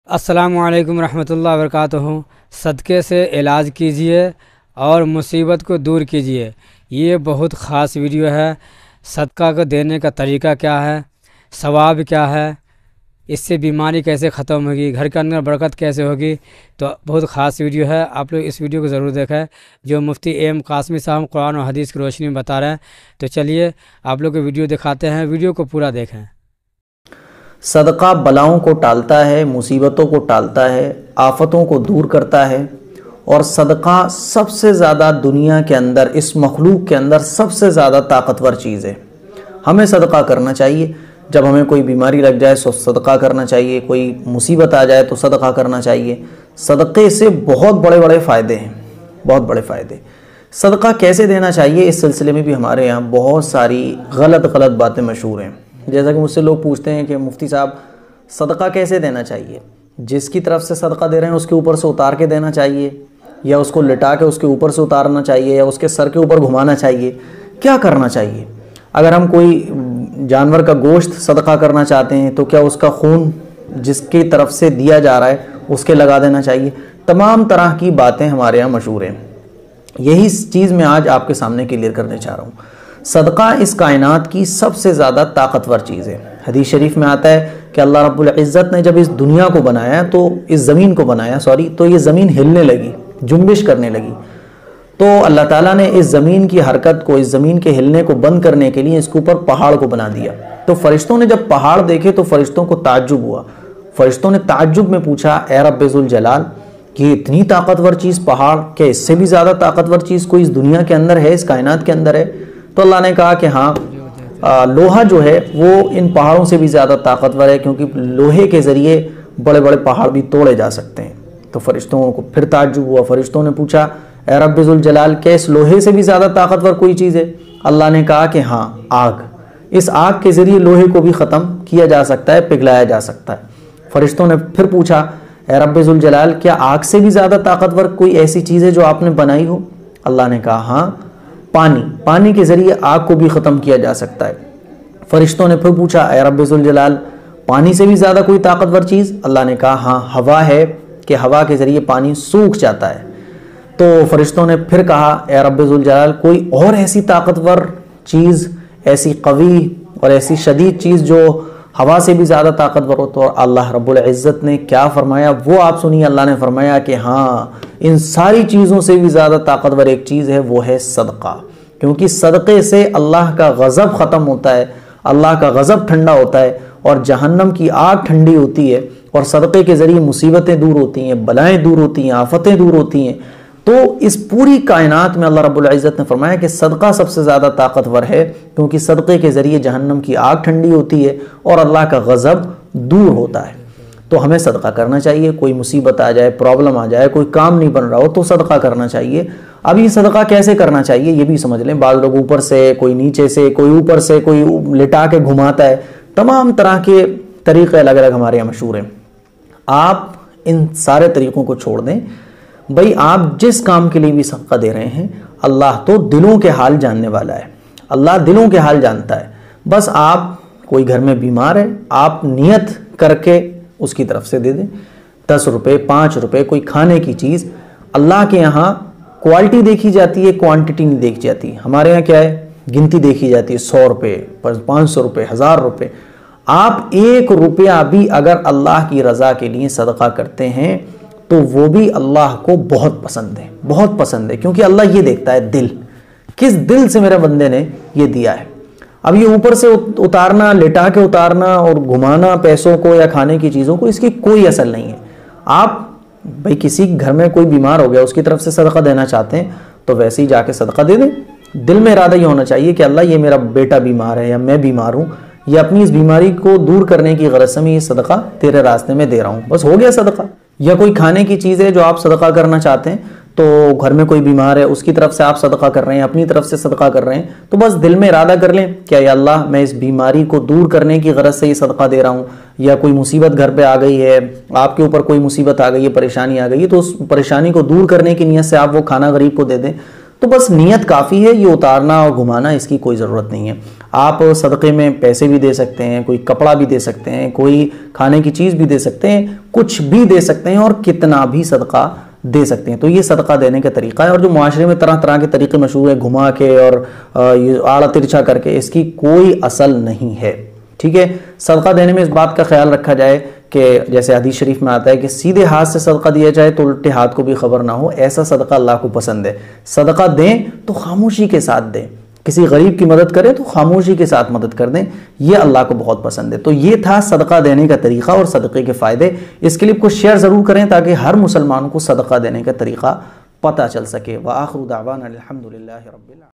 السلام علیکم ورحمۃ اللہ وبرکاتہ۔ صدقے سے علاج کیجیے اور مصیبت کو دور کیجیے۔ یہ بہت خاص ویڈیو ہے۔ صدقہ کو دینے کا طریقہ کیا ہے، ثواب کیا ہے، اس سے بیماری کیسے ختم ہوگی، گھر کے اندر برکت کیسے ہوگی، تو بہت خاص ویڈیو ہے۔ آپ لوگ اس ویڈیو کو ضرور دیکھیں جو مفتی ایم قاسمی صاحب قرآن و حدیث کی روشنی میں بتا رہے ہیں۔ تو چلیے آپ لوگ کو ویڈیو دکھاتے ہیں، ویڈیو کو پورا دیکھیں۔ صدقہ بلاؤں کو ٹالتا ہے، مصیبتوں کو ٹالتا ہے، آفتوں کو دور کرتا ہے، اور صدقہ سب سے زیادہ دنیا کے اندر، اس مخلوق کے اندر سب سے زیادہ طاقتور چیز ہے۔ ہمیں صدقہ کرنا چاہیے۔ جب ہمیں کوئی بیماری لگ جائے تو صدقہ کرنا چاہیے، کوئی مصیبت آ جائے تو صدقہ کرنا چاہیے۔ صدقے سے بہت بڑے بڑے فائدے ہیں، بہت بڑے فائدے۔ صدقہ کیسے دینا چاہیے، اس سلسلے میں بھی ہمارے یہاں بہت ساری غلط باتیں مشہور ہیں۔ جیسا کہ مجھ سے لوگ پوچھتے ہیں کہ مفتی صاحب صدقہ کیسے دینا چاہیے، جس کی طرف سے صدقہ دے رہے ہیں اس کے اوپر سے اتار کے دینا چاہیے، یا اس کو لٹا کے اس کے اوپر سے اتارنا چاہیے، یا اس کے سر کے اوپر گھمانا چاہیے، کیا کرنا چاہیے؟ اگر ہم کوئی جانور کا گوشت صدقہ کرنا چاہتے ہیں تو کیا اس کا خون جس کی طرف سے دیا جا رہا ہے اس کے لگا دینا چاہیے؟ تمام طرح کی باتیں ہمارے یہاں مشہور ہیں۔ یہی چیز میں آج آپ کے سامنے کلیئر کرنے چاہ رہا ہوں۔ صدقہ اس کائنات کی سب سے زیادہ طاقتور چیز ہے۔ حدیث شریف میں آتا ہے کہ اللہ رب العزت نے جب اس دنیا کو بنایا، تو اس زمین کو بنایا تو یہ زمین ہلنے لگی، جنبش کرنے لگی۔ تو اللہ تعالیٰ نے اس زمین کی حرکت کو، اس زمین کے ہلنے کو بند کرنے کے لیے اس کے اوپر پہاڑ کو بنا دیا۔ تو فرشتوں نے جب پہاڑ دیکھے تو فرشتوں کو تعجب ہوا۔ فرشتوں نے تعجب میں پوچھا، اے رب ذوالجلال، کہ اتنی طاقتور چیز پہاڑ، کیا اس سے بھی زیادہ طاقتور چیز کوئی اس دنیا کے اندر ہے، اس کائنات کے اندر ہے؟ تو اللہ نے کہا کہ ہاں، لوہا جو ہے وہ ان پہاڑوں سے بھی زیادہ طاقتور ہے، کیونکہ لوہے کے ذریعے بڑے بڑے پہاڑ بھی توڑے جا سکتے ہیں۔ تو فرشتوں کو پھر تعجب ہوا، فرشتوں نے پوچھا، اے رب ذوالجلال، کیا اس لوہے سے بھی زیادہ طاقتور کوئی چیز ہے؟ اللہ نے کہا کہ ہاں، آگ۔ اس آگ کے ذریعے لوہے کو بھی ختم کیا جا سکتا ہے، پگھلایا جا سکتا ہے۔ فرشتوں نے پھر پوچھا، اے رب ذوالجلال، کیا آگ سے بھی زیادہ طاقتور کوئی ایسی چیز ہے جو آپ نے بنائی ہو؟ اللہ نے کہا ہاں، پانی کے ذریعے آگ کو بھی ختم کیا جا سکتا ہے۔ فرشتوں نے پھر پوچھا، اے رب ذوالجلال، پانی سے بھی زیادہ کوئی طاقتور چیز؟ اللہ نے کہا ہاں، ہوا ہے، کہ ہوا کے ذریعے پانی سوکھ جاتا ہے۔ تو فرشتوں نے پھر کہا، اے رب ذوالجلال، کوئی اور ایسی طاقتور چیز، ایسی قوی اور ایسی شدید چیز جو ہوا سے بھی زیادہ طاقتور ہو؟ تو اللہ رب العزت نے کیا فرمایا وہ آپ سنیے۔ اللہ نے فرمایا کہ ہاں، ان ساری چیزوں سے بھی زیادہ طاقتور ایک چیز ہے، وہ ہے صدقہ۔ کیونکہ صدقے سے اللہ کا غضب ختم ہوتا ہے، اللہ کا غضب ٹھنڈا ہوتا ہے، اور جہنم کی آگ ٹھنڈی ہوتی ہے، اور صدقے کے ذریعے مصیبتیں دور ہوتی ہیں، بلائیں دور ہوتی ہیں، آفتیں دور ہوتی ہیں۔ تو اس پوری کائنات میں اللہ رب العزت نے فرمایا کہ صدقہ سب سے زیادہ طاقتور ہے، کیونکہ صدقے کے ذریعے جہنم کی آگ ٹھنڈی ہوتی ہے اور اللہ کا غضب دور ہوتا ہے۔ تو ہمیں صدقہ کرنا چاہیے۔ کوئی مصیبت آ جائے، پرابلم آ جائے، کوئی کام نہیں بن رہا ہو تو صدقہ کرنا چاہیے۔ اب یہ صدقہ کیسے کرنا چاہیے یہ بھی سمجھ لیں۔ بعض لوگ اوپر سے، کوئی نیچے سے، کوئی اوپر سے، کوئی لٹا کے گھماتا ہے۔ تمام طرح کے طریقے الگ الگ ہمارے یہاں مشہور ہیں۔ آپ ان سارے طریقوں کو چھوڑ دیں۔ بھئی آپ جس کام کے لیے بھی صدقہ دے رہے ہیں، اللہ تو دلوں کے حال جاننے والا ہے، اللہ دلوں کے حال جانتا ہے۔ بس آپ، کوئی گھر میں بیمار ہے، آپ نیت کر کے اس کی طرف سے دے دیں۔ 10 روپے، 5 روپے، کوئی کھانے کی چیز۔ اللہ کے یہاں کوالٹی دیکھی جاتی ہے، کوانٹٹی نہیں دیکھی جاتی۔ ہمارے یہاں کیا ہے، گنتی دیکھی جاتی ہے، 100 روپے، 500 روپے، 1000 روپے۔ آپ 1 روپیہ بھی اگر اللہ کی رضا کے لیے صدقہ کرتے ہیں تو وہ بھی اللہ کو بہت پسند ہے، بہت پسند ہے، کیونکہ اللہ یہ دیکھتا ہے دل، کس دل سے میرے بندے نے یہ دیا ہے۔ اب یہ اوپر سے اتارنا، لٹا کے اتارنا اور گھمانا پیسوں کو یا کھانے کی چیزوں کو، اس کی کوئی اصل نہیں ہے۔ آپ بھئی کسی گھر میں کوئی بیمار ہو گیا، اس کی طرف سے صدقہ دینا چاہتے ہیں تو ویسے ہی جا کے صدقہ دے دیں۔ دل میں ارادہ یہ ہونا چاہیے کہ اللہ، یہ میرا بیٹا بیمار ہے یا میں بیمار ہوں، یا اپنی اس بیماری کو دور کرنے کی غرض سے میں یہ صدقہ تیرے راستے میں دے رہا ہوں، بس ہو گیا صدقہ۔ یا کوئی کھانے کی چیز ہے جو آپ صدقہ کرنا چاہتے ہیں، تو گھر میں کوئی بیمار ہے، اس کی طرف سے آپ صدقہ کر رہے ہیں، اپنی طرف سے صدقہ کر رہے ہیں، تو بس دل میں ارادہ کر لیں کہ یا اللہ، میں اس بیماری کو دور کرنے کی غرض سے یہ صدقہ دے رہا ہوں۔ یا کوئی مصیبت گھر پہ آ گئی ہے، آپ کے اوپر کوئی مصیبت آ گئی ہے، پریشانی آ گئی ہے، تو اس پریشانی کو دور کرنے کی نیت سے آپ وہ کھانا غریب کو دے دیں، تو بس نیت کافی ہے، یہ اتارنا اور گھمانا اس کی کوئی ضرورت نہیں ہے۔ آپ صدقے میں پیسے بھی دے سکتے ہیں، کوئی کپڑا بھی دے سکتے ہیں، کوئی کھانے کی چیز بھی دے سکتے ہیں، کچھ بھی دے سکتے ہیں اور کتنا بھی صدقہ دے سکتے ہیں۔ تو یہ صدقہ دینے کا طریقہ ہے، اور جو معاشرے میں طرح طرح کے طریقے مشہور ہیں، گھما کے اور یہ آڑا ترچھا کر کے، اس کی کوئی اصل نہیں ہے، ٹھیک ہے۔ صدقہ دینے میں اس بات کا خیال رکھا جائے کہ جیسے حدیث شریف میں آتا ہے کہ سیدھے ہاتھ سے صدقہ دیا جائے تو الٹے ہاتھ کو بھی خبر نہ ہو، ایسا صدقہ اللہ کو پسند ہے۔ صدقہ دیں تو خاموشی کے ساتھ دیں، کسی غریب کی مدد کریں تو خاموشی کے ساتھ مدد کر دیں، یہ اللہ کو بہت پسند ہے۔ تو یہ تھا صدقہ دینے کا طریقہ اور صدقے کے فائدے۔ اس کلپ کو شیئر ضرور کریں تاکہ ہر مسلمان کو صدقہ دینے کا طریقہ پتہ چل سکے۔ وآخر دعوانا الحمدللہ رب العالمین۔